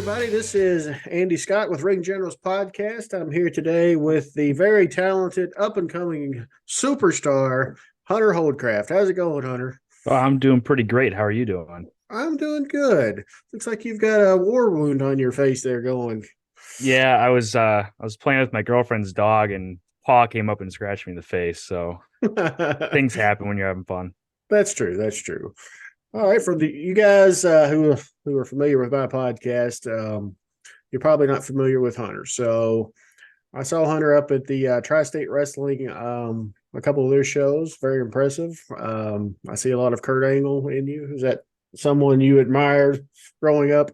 everybody. This is Andy Scott with Ring Generals Podcast. I'm here today with the very talented, up and coming superstar, Hunter Holdcraft. How's it going, Hunter? Oh, I'm doing pretty great. How are you doing? I'm doing good. Looks like you've got a war wound on your face there going. Yeah, I was playing with my girlfriend's dog and paw came up and scratched me in the face. So things happen when you're having fun. That's true. That's true. All right, for the you guys who are familiar with my podcast, you're probably not familiar with Hunter. So I saw Hunter up at the Tri-State Wrestling, a couple of their shows. Very impressive. I see a lot of Kurt Angle in you. Is that someone you admired growing up?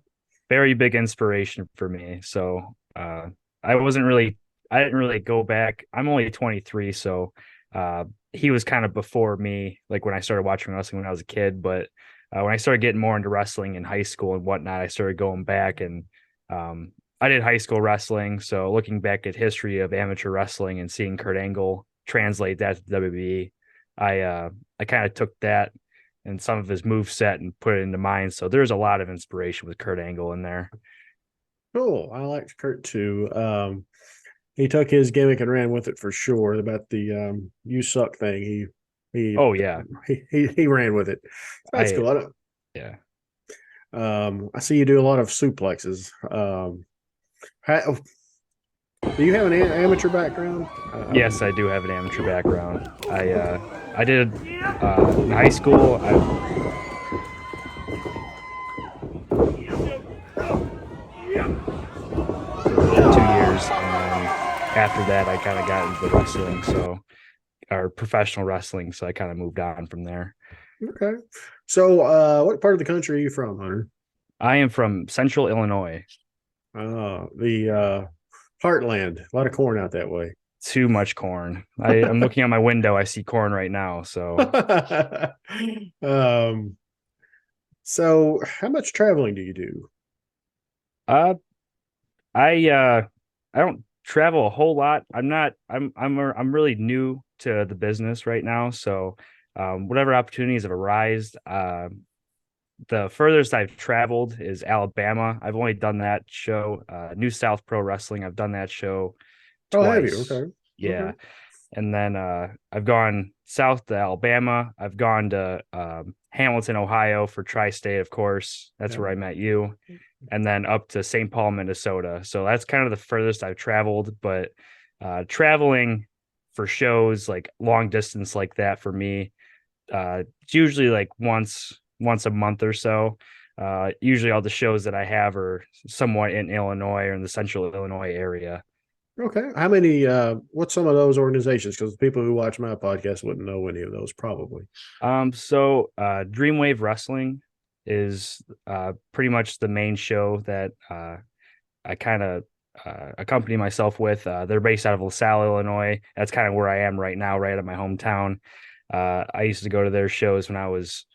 Very big inspiration for me. So I wasn't really I didn't really go back. I'm only 23, so uh he was kind of before me, like when I started watching wrestling when I was a kid. But when I started getting more into wrestling in high school and whatnot, I started going back and I did high school wrestling. So looking back at history of amateur wrestling and seeing Kurt Angle translate that to WWE, I kind of took that and some of his move set and put it into mine. So there's a lot of inspiration with Kurt Angle in there. Cool. I liked Kurt too. He took his gimmick and ran with it for sure. About the "you suck" thing, he Oh yeah, he ran with it. That's I cool. I don't. yeah. I see you do a lot of suplexes. Do you have an amateur background? Yes, I do have an amateur background. I did in high school. I 2 years, and then after that, I kind of got into wrestling, so or professional wrestling. So I kind of moved on from there. Okay. So, what part of the country are you from, Hunter? I am from Central Illinois. The Heartland. A lot of corn out that way. Too much corn. I'm looking out my window. I see corn right now. So um, so how much traveling do you do? uh, I I don't travel a whole lot. I'm really new to the business right now. So whatever opportunities have arisen, the furthest I've traveled is Alabama. I've only done that show, New South Pro Wrestling. I've done that show Oh, have you? twice. Okay. Yeah. Okay. And then I've gone south to Alabama. I've gone to Hamilton, Ohio for Tri-State, of course. That's Yeah. where I met you. And then up to St. Paul, Minnesota. So that's kind of the furthest I've traveled. But traveling for shows like long distance like that for me, it's usually like once a month or so. Usually all the shows that I have are somewhat in Illinois or in the central Illinois area. Okay. How many? What's some of those organizations? Because people who watch my podcast wouldn't know any of those, probably. Dreamwave Wrestling is pretty much the main show that I kind of accompany myself with. They're based out of LaSalle, Illinois. That's kind of where I am right now, right at my hometown. I used to go to their shows when I was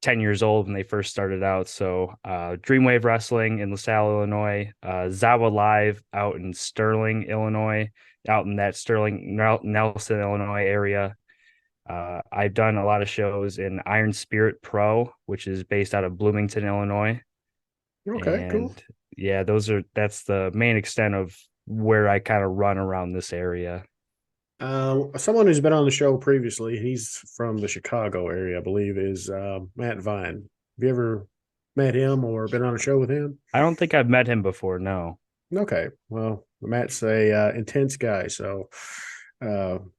10 years old when they first started out. So Dreamwave Wrestling in LaSalle, Illinois, Zawa Live out in Sterling, Illinois, out in that Sterling, Nelson, Illinois area. I've done a lot of shows in Iron Spirit Pro, which is based out of Bloomington, Illinois. Okay. Cool. And yeah, that's the main extent of where I kind of run around this area. Someone who's been on the show previously, he's from the Chicago area, I believe, is Matt Vine. Have you ever met him or been on a show with him? I don't think I've met him before. No. Okay. Well, Matt's a intense guy, so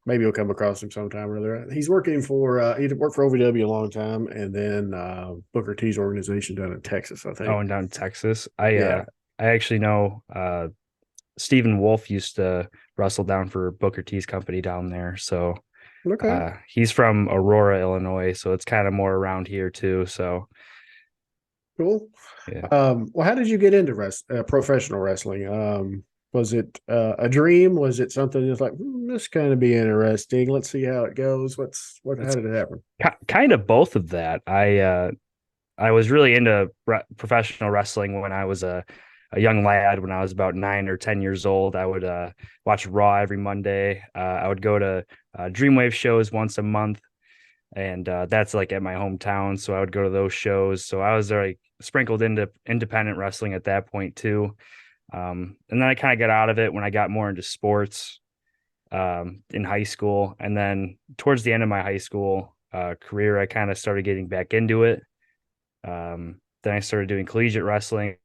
maybe you'll come across him sometime or other. He's working for he worked for OVW a long time, and then Booker T's organization down in Texas, I Oh, think. and down in Texas. I Yeah. I actually know Stephen Wolf used to wrestle down for Booker T's company down there. So Okay. he's from Aurora, Illinois, so it's kind of more around here too. So Cool. yeah. Well, how did you get into professional wrestling? Was it a dream? Was it something that's like this kind of be interesting? Let's see how it goes. How It's did it happen? kind of both of that. I was really into professional wrestling when I was a young lad. When I was about 9 or 10 years old, I would watch Raw every Monday. I would go to Dreamwave shows once a month, and that's like at my hometown. So I would go to those shows. So I was like sprinkled into independent wrestling at that point too. And then I kind of got out of it when I got more into sports in high school, and then towards the end of my high school career, I kind of started getting back into it. Then I started doing collegiate wrestling.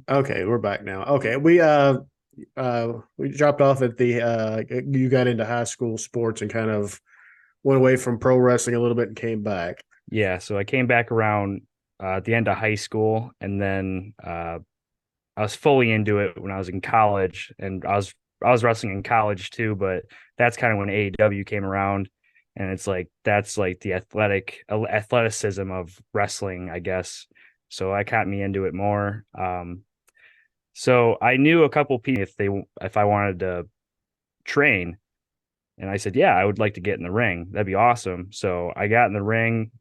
Okay, we're back now. Okay, we dropped off at the you got into high school sports and kind of went away from pro wrestling a little bit and came back. Yeah, so I came back around at the end of high school, and then I was fully into it when I was in college, and I was wrestling in college too. But that's kind of when AEW came around, and it's like that's like the athleticism of wrestling, I guess. So that got me into it more. So I knew a couple people if I wanted to train, and I said, yeah, I would like to get in the ring. That'd be awesome. So I got in the ring,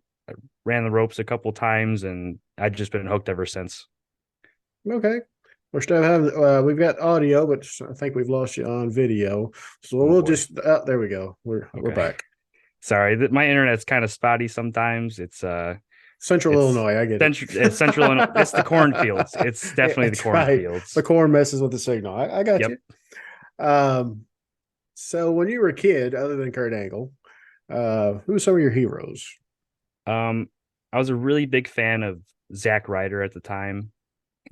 ran the ropes a couple times, and I've just been hooked ever since. Okay. We're still having we've got audio, but I think we've lost you on video. So Oh we'll boy. just there we go. We're Okay. back. Sorry, my internet's kind of spotty sometimes. Central It's Illinois, I get it. central and it's the cornfields. It's definitely the That's right. The cornfields. corn messes with the signal. I got Yep. you. Um, so when you were a kid, other than Kurt Angle, who were some of your heroes? Um, I was a really big fan of Zack Ryder at the time.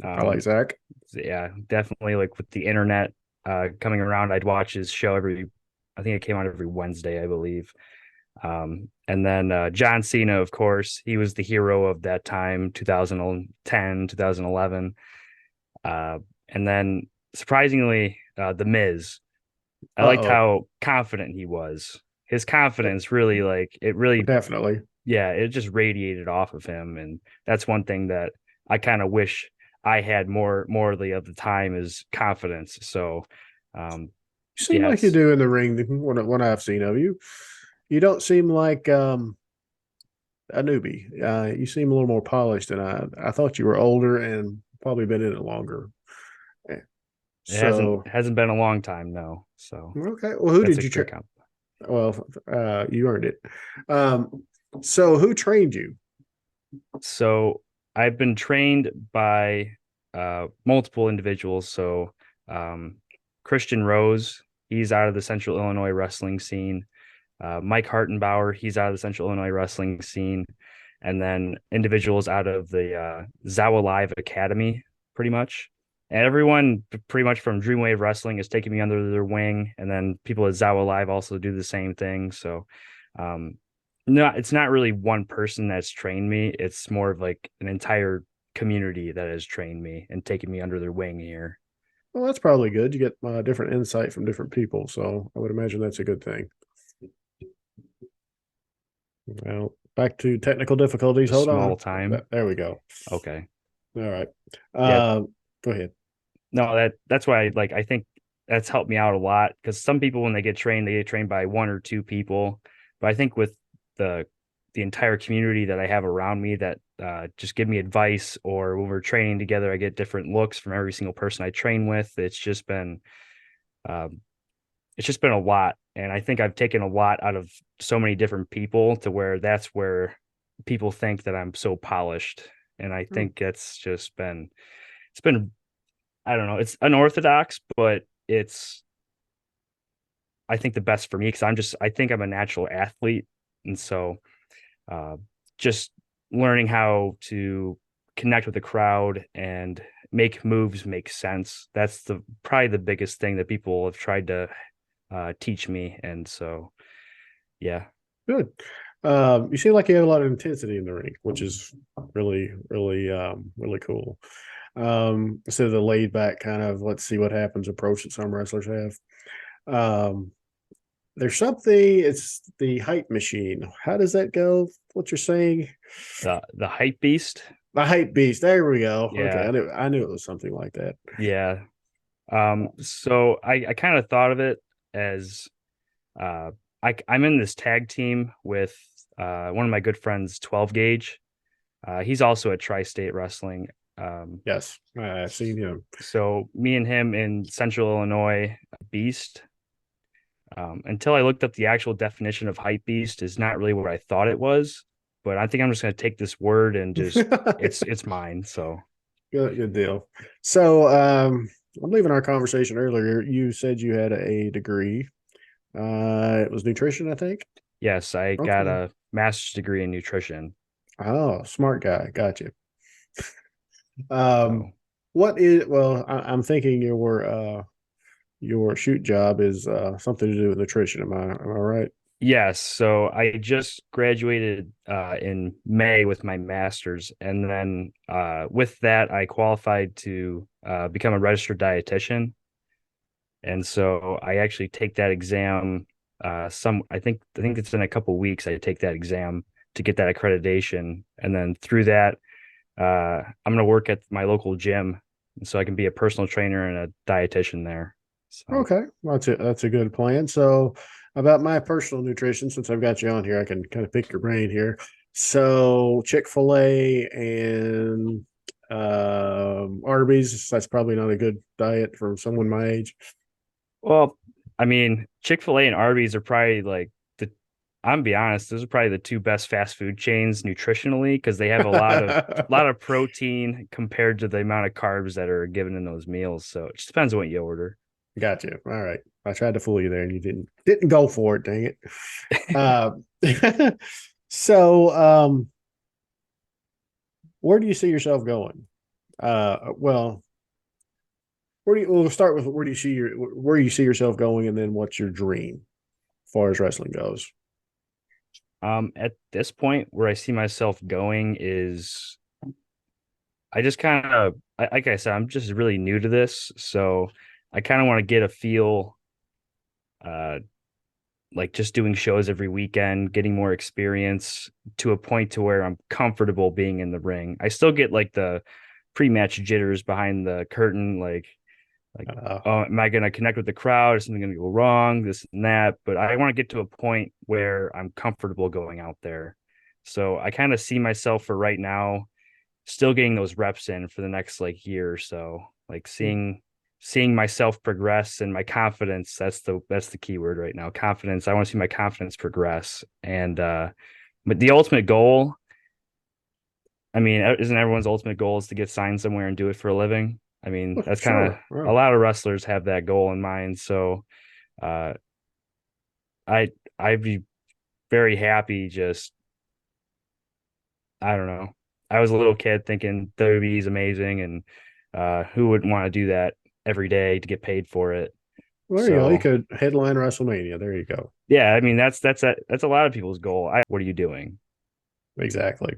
I like Um, Zach. yeah, definitely like with the internet coming around, I'd watch his show I think it came out every Wednesday, I believe. And then John Cena, of course, he was the hero of that time, 2010, 2011. Uh, and then surprisingly, The Miz. I liked Uh-oh. how confident he was. His confidence really, like, Definitely. yeah, it just radiated off of him. And that's one thing that I kind of wish I had more of the time is confidence. So, um, You seem yeah, like you it's, do in the ring when I've seen of you. You don't seem like a newbie. You seem a little more polished than I thought you were older and probably been in it longer. Eh, it hasn't So hasn't been a long time, no. So okay. Well, who that's did a you great train? comp. Well, you earned it. So who trained you? So I've been trained by multiple individuals. So um, Christian Rose, he's out of the Central Illinois wrestling scene. Mike Hartenbauer, he's out of the Central Illinois wrestling scene. And then individuals out of the Zawa Live Academy, pretty much. And everyone pretty much from Dreamwave Wrestling is taking me under their wing. And then people at Zawa Live also do the same thing. So um, no, it's not really one person that's trained me. It's more of like an entire community that has trained me and taken me under their wing here. Well, that's probably good. You get different insight from different people, so I would imagine that's a good thing. Well, back to technical difficulties. Just Hold small on. time. There we go. Okay. All right. Yeah. Go ahead. No, that's why like I think that's helped me out a lot because some people when they get trained by one or two people. But I think with the the entire community that I have around me that just give me advice, or when we're training together, I get different looks from every single person I train with. Um, it's just been a lot. And I think I've taken a lot out of so many different people to where that's where people think that I'm so polished. And I Hmm. think it's been, I don't know, it's unorthodox, but I think the best for me because I think I'm a natural athlete. And so uh, just learning how to connect with the crowd and make moves make sense. That's probably the biggest thing that people have tried to teach me. And so, yeah, Good. You seem like you have a lot of intensity in the ring, which is really cool. Instead of the laid back kind of let's see what happens approach that some wrestlers have. Um, there's something. It's the hype machine. How does that go? What you're saying? the hype beast. The hype beast. There we go. Okay, Yeah, I knew it was something like that. yeah. So I kind of thought of it as uh, I'm in this tag team with one of my good friends, 12 Gauge. He's also at Tri-State Wrestling. Yes, I've seen him. So me and him in Central Illinois Beast. Until I looked up the actual definition of hype beast is not really what I thought it was. But I think I'm just going to take this word and just it's mine. So Good deal. So, I'm leaving our conversation earlier. You said you had a degree. It was nutrition, I think. yes, I got Okay. a master's degree in nutrition. Oh, smart guy. Gotcha. Um, So what is, well, I'm thinking your shoot job is something to do with nutrition. Am I right? yes, so I just graduated in May with my master's, and then with that, I qualified to become a registered dietitian. And so I actually take that exam. I think it's in a couple weeks. I take that exam to get that accreditation, and then through that, I'm gonna work at my local gym, so I can be a personal trainer and a dietitian there. So, Okay, that's a good plan. So, about my personal nutrition, since I've got you on here, I can kind of pick your brain here. So, Chick-fil-A and Arby's, that's probably not a good diet for someone my age. well, I mean, Chick-fil-A and Arby's are probably like the. I'm gonna be honest, those are probably the two best fast food chains nutritionally because they have a lot of protein compared to the amount of carbs that are given in those meals. So it just depends on what you order. Got you. All right. I tried to fool you there and you didn't go for it, dang it. Uh, so where do you see yourself going? Well, we'll start with where do you see yourself going, and then what's your dream as far as wrestling goes? At this point, where I see myself going is I just kind of, like I said, I'm just really new to this, so I kind of want to get a feel, uh, like just doing shows every weekend, getting more experience to a point to where I'm comfortable being in the ring. I still get like the pre-match jitters behind the curtain, like, Uh, oh, am I going to connect with the crowd? Is something going to go wrong? This and that. But I want to get to a point where I'm comfortable going out there. So I kind of see myself for right now still getting those reps in for the next like year or so, like seeing myself progress and my confidence. That's the key word right now. Confidence. I want to see my confidence progress. And but the ultimate goal, I mean, isn't everyone's ultimate goal is to get signed somewhere and do it for a living? I mean, that's kind of sure. a Well, lot of wrestlers have that goal in mind. So uh I'd be very happy just I don't know. I was a little kid thinking WWE is amazing, and who wouldn't want to do that every day to get paid for it? there you go. You So could headline WrestleMania. There you go. yeah, I mean that's a lot of people's goal. What are you doing? Exactly.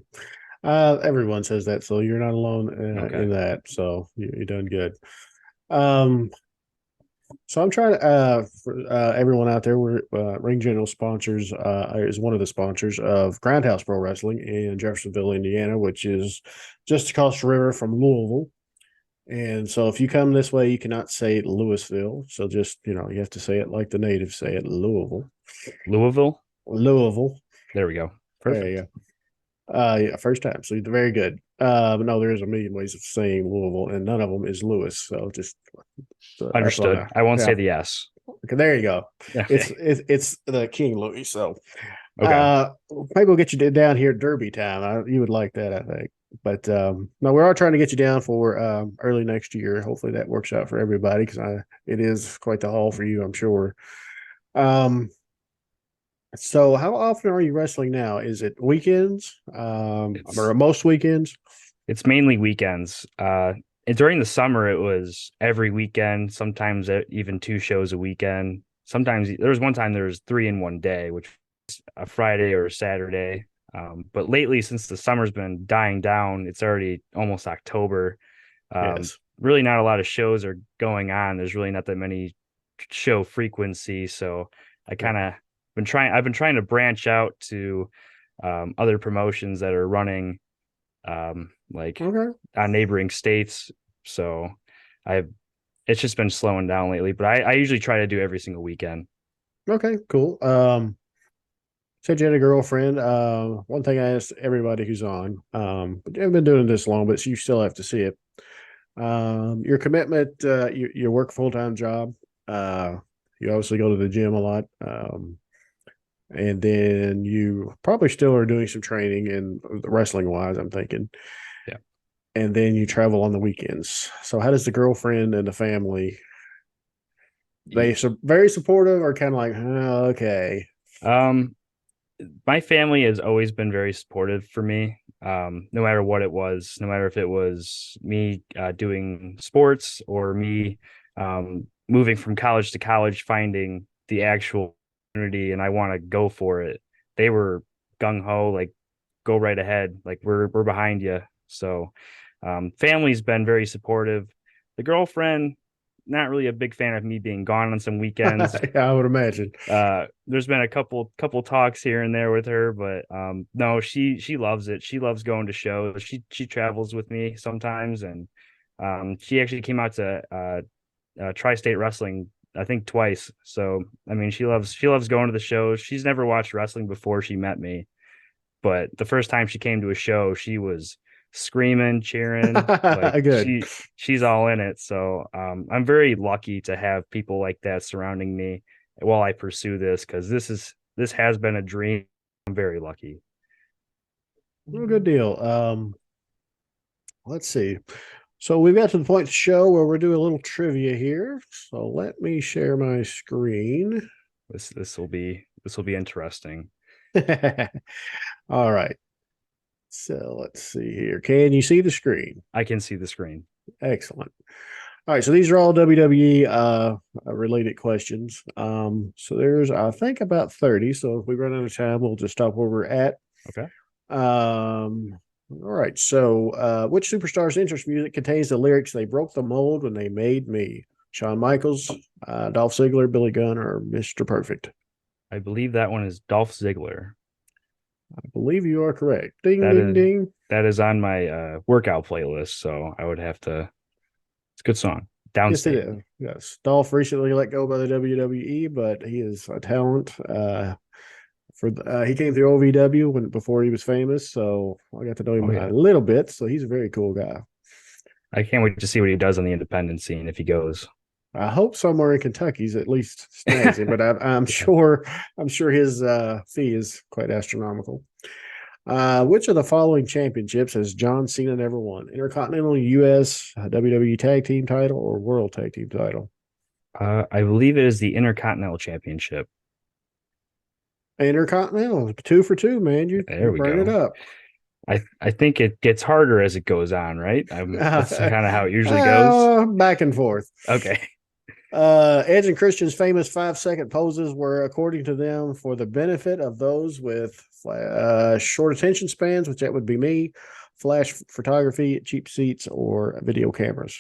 Everyone says that, so you're not alone Okay, in that. So you're doing good. Um, So I'm trying to for everyone out there, we're Ring General sponsors is one of the sponsors of Grindhouse Pro Wrestling in Jeffersonville, Indiana, which is just across the river from Louisville. And so if you come this way, you cannot say Louisville. So just you have to say it like the natives say it, Louisville. Louisville. Louisville. There we go. There you Perfect. go. Yeah, first time. So you're very good. But no, there is a million ways of saying Louisville, and none of them is Lewis. So just Understood. FYI. I won't say Yeah. the S. Okay, there you go. It's Okay. it's the King Louis. So Okay. uh maybe we'll get you down here at Derby time. You would like that, I think. But no, we are trying to get you down for early next year. Hopefully that works out for everybody because I it is quite the haul for you, I'm sure. Um so how often are you wrestling now? Is it weekends? Or It's most weekends? it's mainly weekends. And during the summer, it was every weekend. Sometimes even two shows a weekend. Sometimes there was one time there was three in one day, which was a Friday or a Saturday. But lately, since the summer's been dying down, it's already almost October. Yes. Really, not a lot of shows are going on. There's really not that many show frequency, so I Yeah. kind of been trying. I've been trying to branch out to other promotions that are running like Okay. on neighboring states. So I've it's just been slowing down lately, but I usually try to do every single weekend. Okay, cool. Said you had a girlfriend. One thing I asked everybody who's on, but you haven't been doing this long, but you still have to see it. Your commitment, your work full time job, uh, you obviously go to the gym a lot. And then you probably still are doing some training and wrestling wise, I'm thinking. Yeah. And then you travel on the weekends. So how does the girlfriend and the family, they very supportive or kind of like, oh, okay. Um, my family has always been very supportive for me. No matter what it was, no matter if it was me doing sports or me moving from college to college, finding the actual community, and I want to go for it. They were gung ho, like go right ahead, like we're behind you. So, family's been very supportive. The girlfriend, not really a big fan of me being gone on some weekends. I would imagine. There's been a couple talks here and there with her, but no, she loves it. She loves going to shows. She travels with me sometimes, and she actually came out to tri-state wrestling, I think twice. So I mean, she loves going to the shows. She's never watched wrestling before she met me, but the first time she came to a show, she was screaming, cheering, like Good. she's all in it. So I'm very lucky to have people like that surrounding me while I pursue this, because this has been a dream. I'm very lucky. Well, good deal. Let's see. So we've got to the point of the show where we're doing a little trivia here. So let me share my screen. This will be interesting. All right. So let's see here. Can you see the screen? I can see the screen. Excellent. All right. So these are all WWE related questions. So there's, I think, about 30. So if we run out of time, we'll just stop where we're at. Okay. All right. So, which superstar's entrance music contains the lyrics "They broke the mold when they made me"? Shawn Michaels, Dolph Ziggler, Billy Gunn, or Mr. Perfect? I believe that one is Dolph Ziggler. I believe you are correct. Ding, That ding, is ding. that is on my workout playlist, so I would have to. It's a good song. Yes, it Downstate. is. Yes. Dolph recently let go by the WWE, but he is a talent. He came through OVW before he was famous, so I got to know him Oh a yeah. little bit. So he's a very cool guy. I can't wait to see what he does on the independent scene if he goes. I hope somewhere in Kentucky's at least snags him, but I'm Yeah. sure his fee is quite astronomical. Which of the following championships has John Cena never won? Intercontinental, U.S., WWE Tag Team title, or World Tag Team title? I believe it is the Intercontinental Championship. Intercontinental, 2 for 2, man. You There we burn it go. up. I think it gets harder as it goes on, right? That's kind of how it usually goes. Back and forth. Okay. Edge and Christian's famous 5-second poses were, according to them, for the benefit of those with short attention spans, which that would be me, flash photography, cheap seats, or video cameras.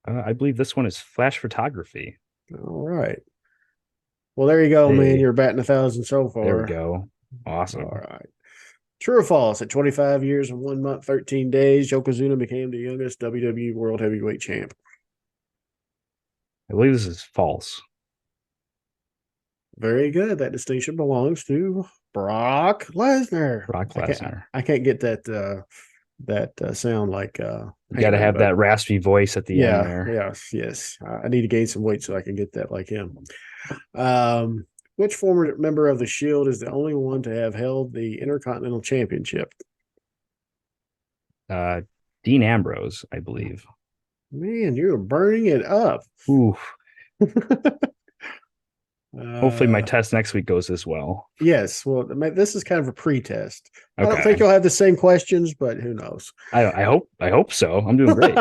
I believe this one is flash photography. All right. Well, there you go, man. Hey, You're batting 1,000 so there we far. go. All Awesome. right. True or false? At 25 years and 1 month, 13 days, Yokozuna became the youngest WWE World Heavyweight Champ. I believe this is false. Very good. That distinction belongs to Brock Lesnar. Brock Lesnar. I can't get that sound like You got to Heyman, have but that raspy voice at the end yeah, there. yes. I need to gain some weight so I can get that like him. Which former member of the Shield is the only one to have held the Intercontinental Championship? Uh, Dean Ambrose, I believe. Man, you're burning it up. Ooh. Hopefully, my Uh, test next week goes as well. yes. Well, this is kind of a pre-test. I don't think Okay. you'll have the same questions, but who knows? I hope so. I'm doing great.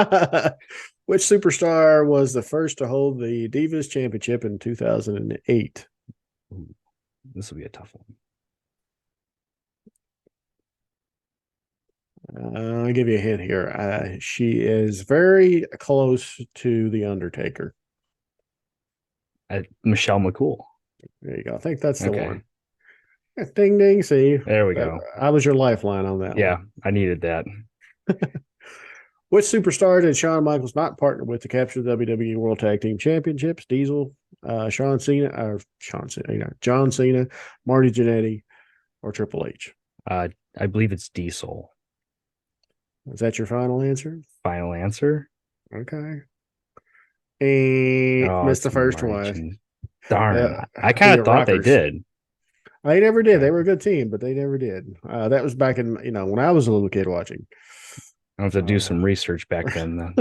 Which superstar was the first to hold the Divas Championship in 2008? Ooh, this will be a tough one. I'll give you a hint here. She is very close to The Undertaker. Michelle McCool. There you go. I think that's the Okay. one. Ding, ding. See, There we go. I was your lifeline on that Yeah, one. I needed that. Which superstar did Shawn Michaels not partner with to capture the WWE World Tag Team Championships? Diesel, John Cena, John Cena, Marty Jannetty, or Triple H? I believe it's Diesel. Is that your final answer? Final answer. Okay. And Oh, missed the it's gonna be first Marty one. Chin. Darn. I kind the of thought they Rockers. did. They never did. Okay. They were a good team, but they never did. That was back in when I was a little kid watching. I'll have to do Uh, some research back then.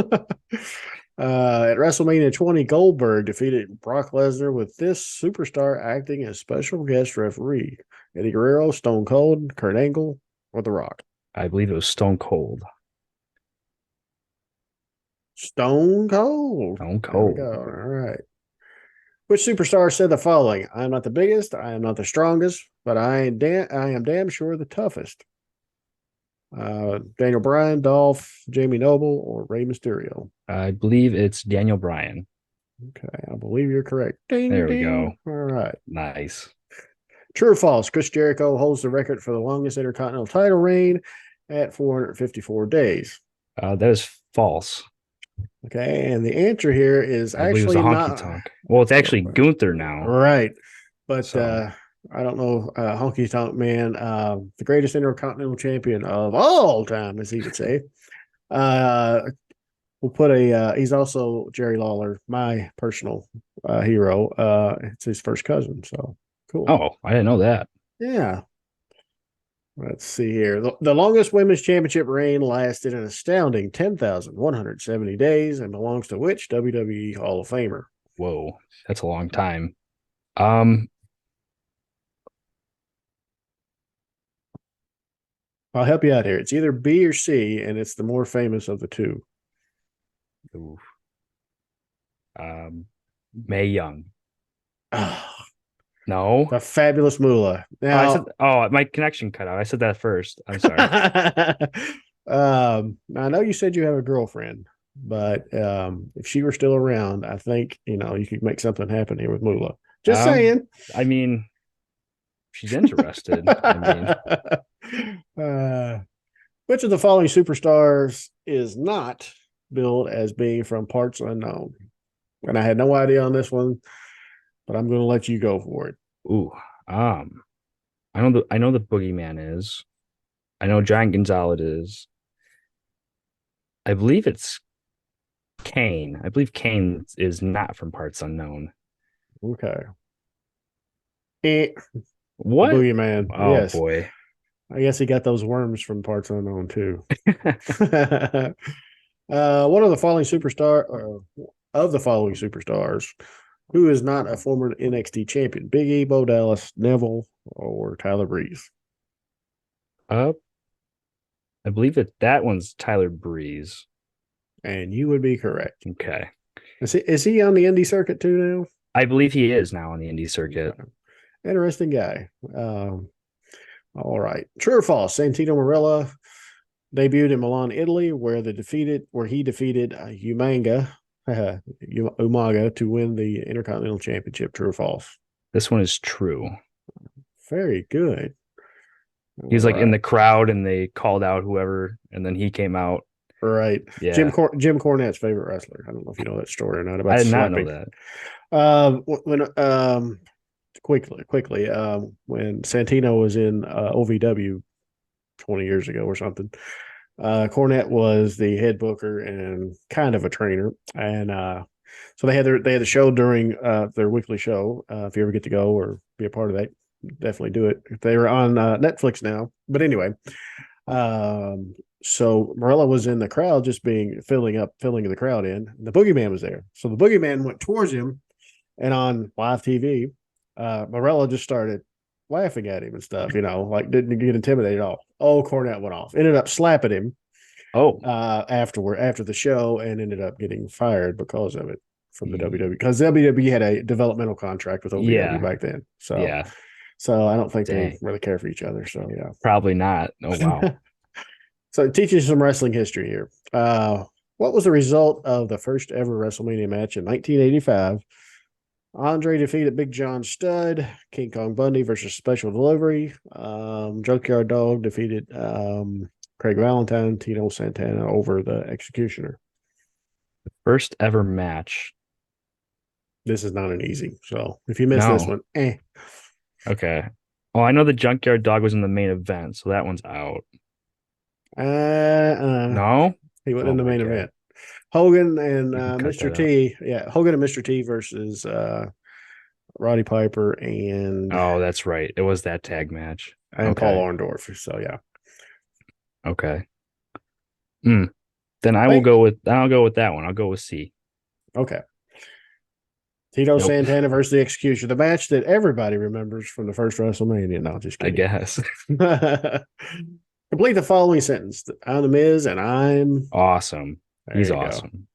at WrestleMania 20, Goldberg defeated Brock Lesnar with this superstar acting as special guest referee. Eddie Guerrero, Stone Cold, Kurt Angle, or The Rock. I believe it was Stone Cold. Stone Cold. Stone There we go. Cold. All right. Which superstar said the following? I am not the biggest, I am not the strongest, but I am damn sure the toughest. Daniel Bryan, Dolph, Jamie Noble, or Rey Mysterio. I believe it's Daniel Bryan. Okay, I believe you're correct. Ding, There we go. ding. All right. Nice. True or false? Chris Jericho holds the record for the longest Intercontinental title reign at 454 days. That is false. Okay, and the answer here is I believe it was a actually honky not tonk. Well, it's actually Gunther now. right, but So, I don't know. Honky Tonk Man, the greatest Intercontinental Champion of all time, as he would say. Uh, we'll put a. He's also Jerry Lawler, my personal hero. It's his first cousin, so cool. oh, I didn't know that. Yeah. Let's see here. The longest women's championship reign lasted an astounding 10,170 days and belongs to which WWE Hall of Famer? Whoa, that's a long time. Um, I'll help you out here. It's either B or C, and it's the more famous of the two. oof. um, May Young. No. The fabulous Moolah. Oh, I said. Now, Oh, my connection cut out. I said that first. I'm sorry. I know you said you have a girlfriend, but if she were still around, I think you could make something happen here with Moolah. Just Um, saying. I mean, she's interested. I mean, uh, which of the following superstars is not billed as being from parts unknown? And I had no idea on this one, but I'm going to let you go for it. ooh. Um, I know the boogeyman is. I know Giant Gonzalez is. I believe it's Kane. I believe Kane is not from parts unknown. Okay. The What? boogeyman. Oh Yes. boy. I guess he got those worms from parts unknown too. One of the following of the following superstars, who is not a former NXT champion? Big E, Bo Dallas, Neville, or Tyler Breeze? uh, I believe that one's Tyler Breeze. And you would be correct. Okay. Is he on the indie circuit too now? I believe he is now on the indie circuit. Interesting guy. All right. True or false? Santino Marella debuted in Milan, Italy, where he defeated Umaga to win the Intercontinental Championship. True or false? This one is true. Very good. He was All like in right. the crowd and they called out whoever, and then he came out. Right. Yeah. Jim Cornette's favorite wrestler. I don't know if you know that story or not I about did not know slapping. that. When quickly, when Santino was in OVW 20 years ago or something, Cornette was the head booker and kind of a trainer, and so they had the show during their weekly show. If you ever get to go or be a part of that, definitely do it. They were on Netflix now, but anyway, so Morella was in the crowd, just filling the crowd in. The boogeyman was there, so the boogeyman went towards him, and on live TV, Morella just started laughing at him and stuff, like didn't get intimidated at all. Oh, Cornette went off, ended up slapping him Oh, after the show, and ended up getting fired because of it from the WWE, ye- because WWE had a developmental contract with OVW yeah. back then. So Yeah. I don't think they Dang. really care for each other. So Probably not. Oh, wow. yeah. So teaching you some wrestling history here. What was the result of the first ever WrestleMania match in 1985? Andre defeated Big John Studd. King Kong Bundy versus Special Delivery. Junkyard Dog defeated Craig Valentine, Tito Santana over the Executioner. First ever match. This is not an easy. So if you miss this No. one, Okay. Well, I know the Junkyard Dog was in the main event, so that one's out. uh, No? he went Oh in the my main God. event. Hogan and You can cut Mr. that out. T. Yeah, Hogan and Mr. T versus Roddy Piper Oh, that's right. It was that tag match. and Paul Okay. Orndorff. So yeah, Okay. Hmm. Then thank. I'll go with that one. I'll go with C. Okay, Tito Nope. Santana versus the Execution, the match that everybody remembers from the first WrestleMania. No, just I kidding. guess. Complete the following sentence: I'm the Miz, and I'm. Awesome. There He's you go. awesome.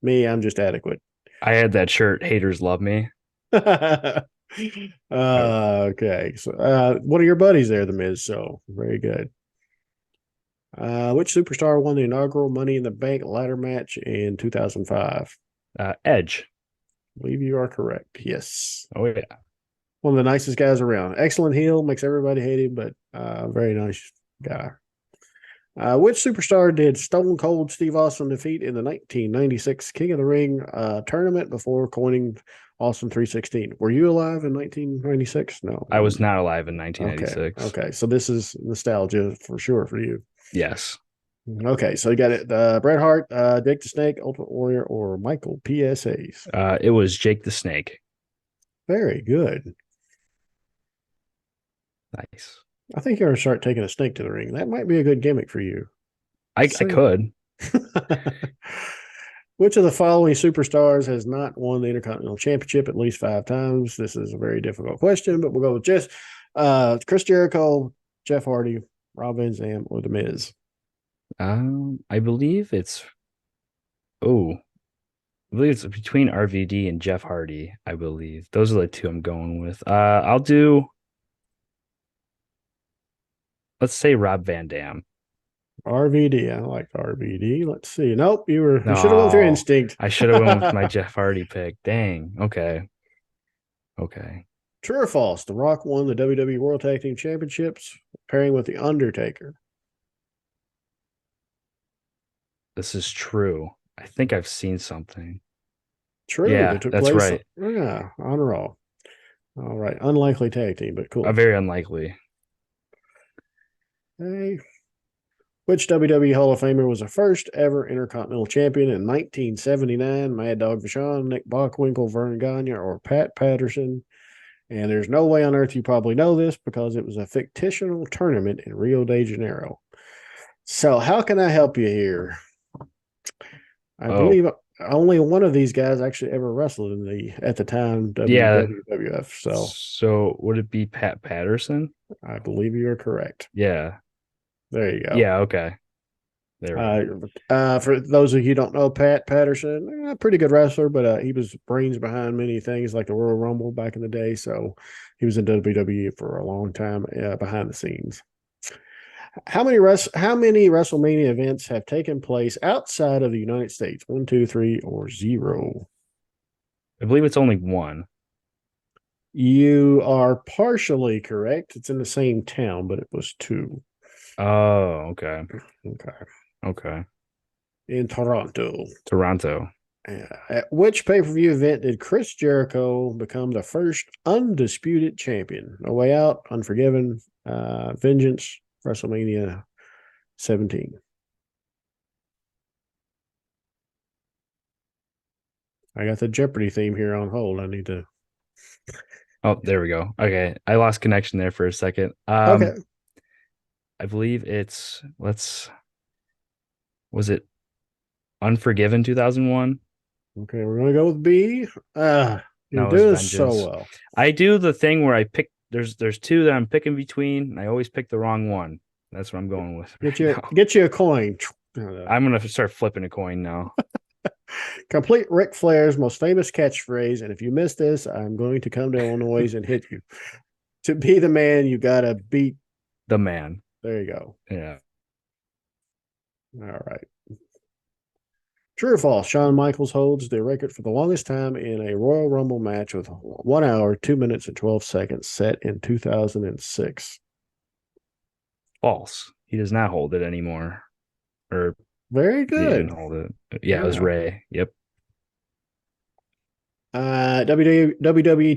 Me, I'm just adequate. I had that shirt, Haters Love Me. Uh, Okay, so one of your buddies there, the Miz. So very good. Which superstar won the inaugural Money in the Bank ladder match in 2005? Edge. I believe you are correct. Yes. Oh yeah. One of the nicest guys around. Excellent heel, makes everybody hate him, but very nice guy. Which superstar did Stone Cold Steve Austin defeat in the 1996 King of the Ring tournament before coining Austin 316? Were you alive in 1996? No. I was not alive in Okay. 1996. Okay. So this is nostalgia for sure for you. Yes. Okay. So you got it. Bret Hart, Jake the Snake, Ultimate Warrior, or Michael PSAs. It was Jake the Snake. Very good. Nice. I think you're going to start taking a snake to the ring. That might be a good gimmick for you. I So, could. which of the following superstars has not won the Intercontinental Championship at least 5 times? This is a very difficult question, but we'll go with Chris Jericho, Jeff Hardy, Rob Van Zam, or The Miz. I believe it's oh, I believe it's between RVD and Jeff Hardy, I believe. Those are the two I'm going with. I'll do let's say Rob Van Dam. RVD. I like RVD. Let's see. Nope, you should have went with your No, instinct. I should have went with my Jeff Hardy pick. Dang. Okay. Okay. True or false? The Rock won the WWE World Tag Team Championships, pairing with The Undertaker. This is true. I think I've seen something. True. That Yeah, took that's place. right. Yeah, on Raw. All right. Unlikely tag team, but cool. Very unlikely. Hey. Which WWE Hall of Famer was the first ever Intercontinental Champion in 1979? Mad Dog Vachon, Nick Bockwinkel, Vern Gagne, or Pat Patterson? And there's no way on earth you probably know this because it was a fictional tournament in Rio de Janeiro. So, how can I help you here? I Oh, believe only one of these guys actually ever wrestled in the at the time yeah. WWF. So, So would it be Pat Patterson? I believe you are correct. Yeah. There you go. Yeah, okay. There we go. For those of you who don't know, Pat Patterson, pretty good wrestler, but he was brains behind many things like the Royal Rumble back in the day. So he was in WWE for a long time behind the scenes. How many WrestleMania events have taken place outside of the United States? One, two, three, or zero? I believe it's only one. You are partially correct. It's in the same town, but it was two. Oh, okay. Okay. Okay. In Toronto. Toronto. At which pay per view event did Chris Jericho become the first undisputed champion? No Way Out, Unforgiven, Vengeance, WrestleMania 17. I got the Jeopardy theme here on hold. I need to. Oh, there we go. Okay. I lost connection there for a second. Okay. I believe was it Unforgiven 2001? Okay. We're going to go with B. You're No, it was doing so Vengeance. well. I do the thing where I pick there's two that I'm picking between, and I always pick the wrong one. That's what I'm going with right now. Get you a coin. I'm gonna start flipping a coin now. Complete Ric Flair's most famous catchphrase. And if you miss this, I'm going to come to Illinois and hit you. To be the man, you got to beat. The man. There you go. Yeah. All right. True or false? Shawn Michaels holds the record for the longest time in a Royal Rumble match with 1 hour, 2 minutes, and 12 seconds set in 2006. False. He does not hold it anymore. Or Very he didn't good. hold it. Yeah, it was Ray. Yep. WWE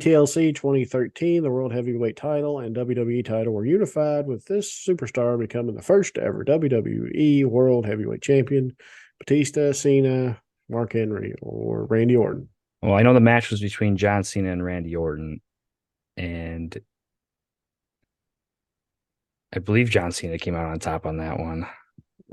TLC 2013, the World Heavyweight title and WWE title were unified, with this superstar becoming the first ever WWE World Heavyweight Champion. Batista, Cena, Mark Henry, or Randy Orton. Well, I know the match was between John Cena and Randy Orton. And I believe John Cena came out on top on that one.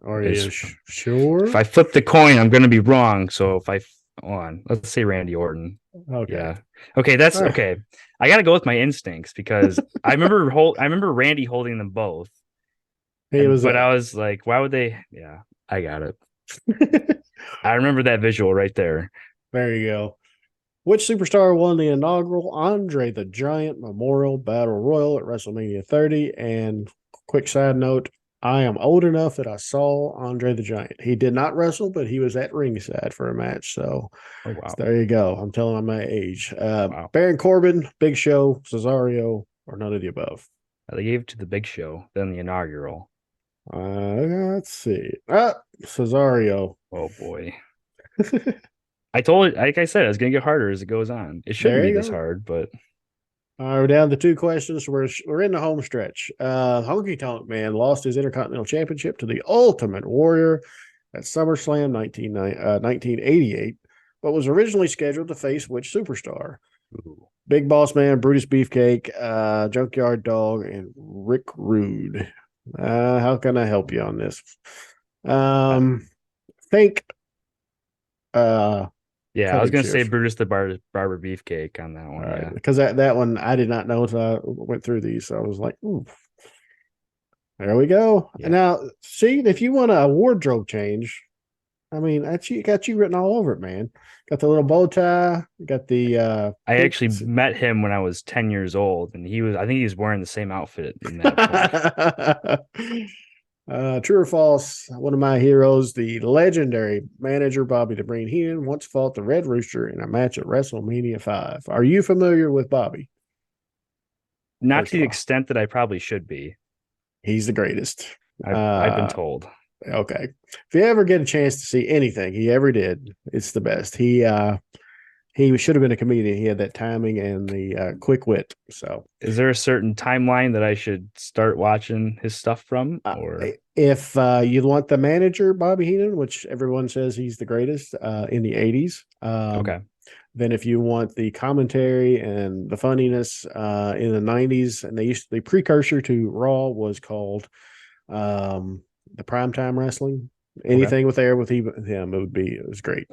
Are Is you sure? if I flip the coin, I'm going to be wrong. So if I hold on, let's say Randy Orton. Okay. Yeah. Okay, that's All right. okay. I got to go with my instincts because I remember Randy holding them both. He And was but I was like, why would they? Yeah, I got it. there I remember that visual right there. you go. Which superstar won the inaugural Andre the Giant Memorial Battle Royal at WrestleMania 30? And quick side note, I am old enough that I saw Andre the Giant. He did not wrestle, but he was at ringside for a match. So, Oh wow. there you go. I'm telling my age. Wow. Baron Corbin, Big Show, Cesario, or none of the above. They gave it to the big show, then the inaugural. Let's see. Cesario. Oh boy. I told it, like I said, it's gonna get harder as it goes on. It shouldn't There be you this go. hard, but We're down to two questions. We're in the home stretch. Honky Tonk Man lost his Intercontinental Championship to the Ultimate Warrior at SummerSlam 1988, but was originally scheduled to face which superstar? ooh, Big Boss Man, Brutus Beefcake, Junkyard Dog, and Rick Rude. How can I help you on this? uh, Think uh, yeah, I was cutting gonna say shift. Brutus the Barber Beefcake on that All one. right, Yeah, because that one I did not know until I went through these. So I was like, ooh, there we go. And yeah. now, see, if you want a wardrobe change, I mean, that's you got you written all over it, man. Got the little bow tie, got the I pink. actually met him when I was 10 years old, and I think he was wearing the same outfit in that point. True or false? One of my heroes, the legendary manager Bobby the Brain Heenan, once fought the Red Rooster in a match at WrestleMania 5. Are you familiar with Bobby? Not First to of the all, extent that I probably should be. he's the greatest. I've been Uh, told. okay. If you ever get a chance to see anything he ever did, it's the best. He should have been a comedian. He had that timing and the quick wit. So, Is there a certain timeline that I should start watching his stuff from, uh, or if you want the manager Bobby Heenan, which everyone says he's the greatest in the '80s, okay, then if you want the commentary and the funniness in the '90s, and the precursor to Raw was called the primetime wrestling. okay, Anything with him, it was great.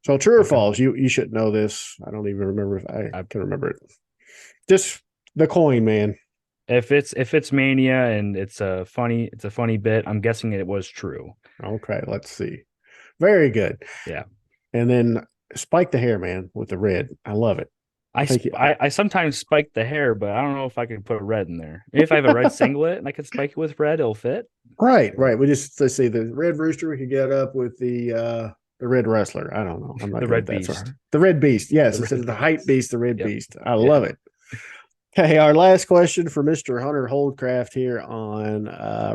So true or okay. false? You should know this. I don't even remember if I I, can remember it. Just the coin, man. if it's Mania and it's a funny bit, I'm guessing it was true. Okay, let's see. Very good. Yeah. And then spike the hair, man, with the red. I love it. I think I sometimes spike the hair, but I don't know if I can put red in there. Maybe if I have a red singlet and I can spike it with red, it'll fit. right. We just let's see the red rooster. We could get up with the red wrestler. I don't know. I'm not The good at red that. beast. Sorry. The red beast. Yes, The instead red of the hype beast. beast, the red Yep. beast. I Yeah. love it. Okay, our last question for Mr. Hunter Holdcraft here on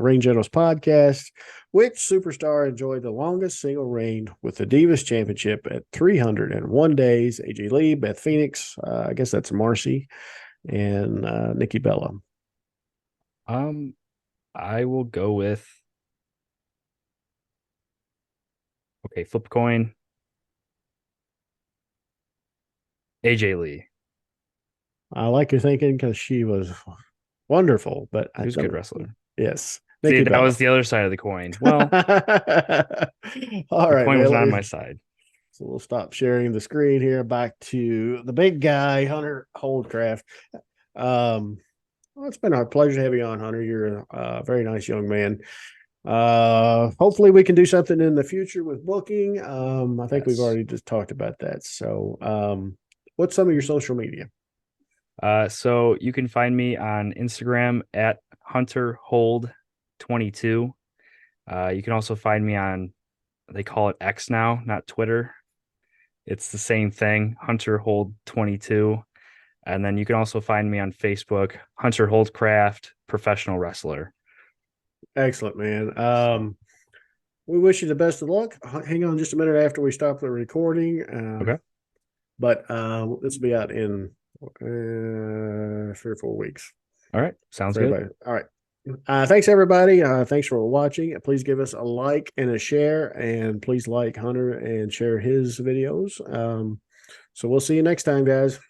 Ring Generals podcast. Which superstar enjoyed the longest single reign with the Divas Championship at 301 days? AJ Lee, Beth Phoenix, I guess that's Marcy, and Nikki Bella. Um, I will go with okay, flip coin. AJ Lee. I like your thinking because she was wonderful, but I He was a good don't. wrestler. Yes, See, Nikki that Bella. was the other side of the coin. Well, All the right, coin was not on man. my side. So we'll stop sharing the screen here. Back to the big guy, Hunter Holdcraft. Well, it's been a pleasure to have you on, Hunter. You're a very nice young man. Hopefully we can do something in the future with booking. I think we've Yes. already just talked about that. So, what's some of your social media? So you can find me on Instagram at Hunter Hold 22. You can also find me on they call it X now, not Twitter. It's the same thing, Hunter Hold 22. And then you can also find me on Facebook, Hunter Holdcraft, professional wrestler. Excellent, man. We wish you the best of luck. Hang on just a minute after we stop the recording. Okay. But this will be out in 3 or 4 weeks All right. Sounds for good. everybody. All right. Thanks, everybody. Thanks for watching. Please give us a like and a share, and please like Hunter and share his videos. So we'll see you next time, guys.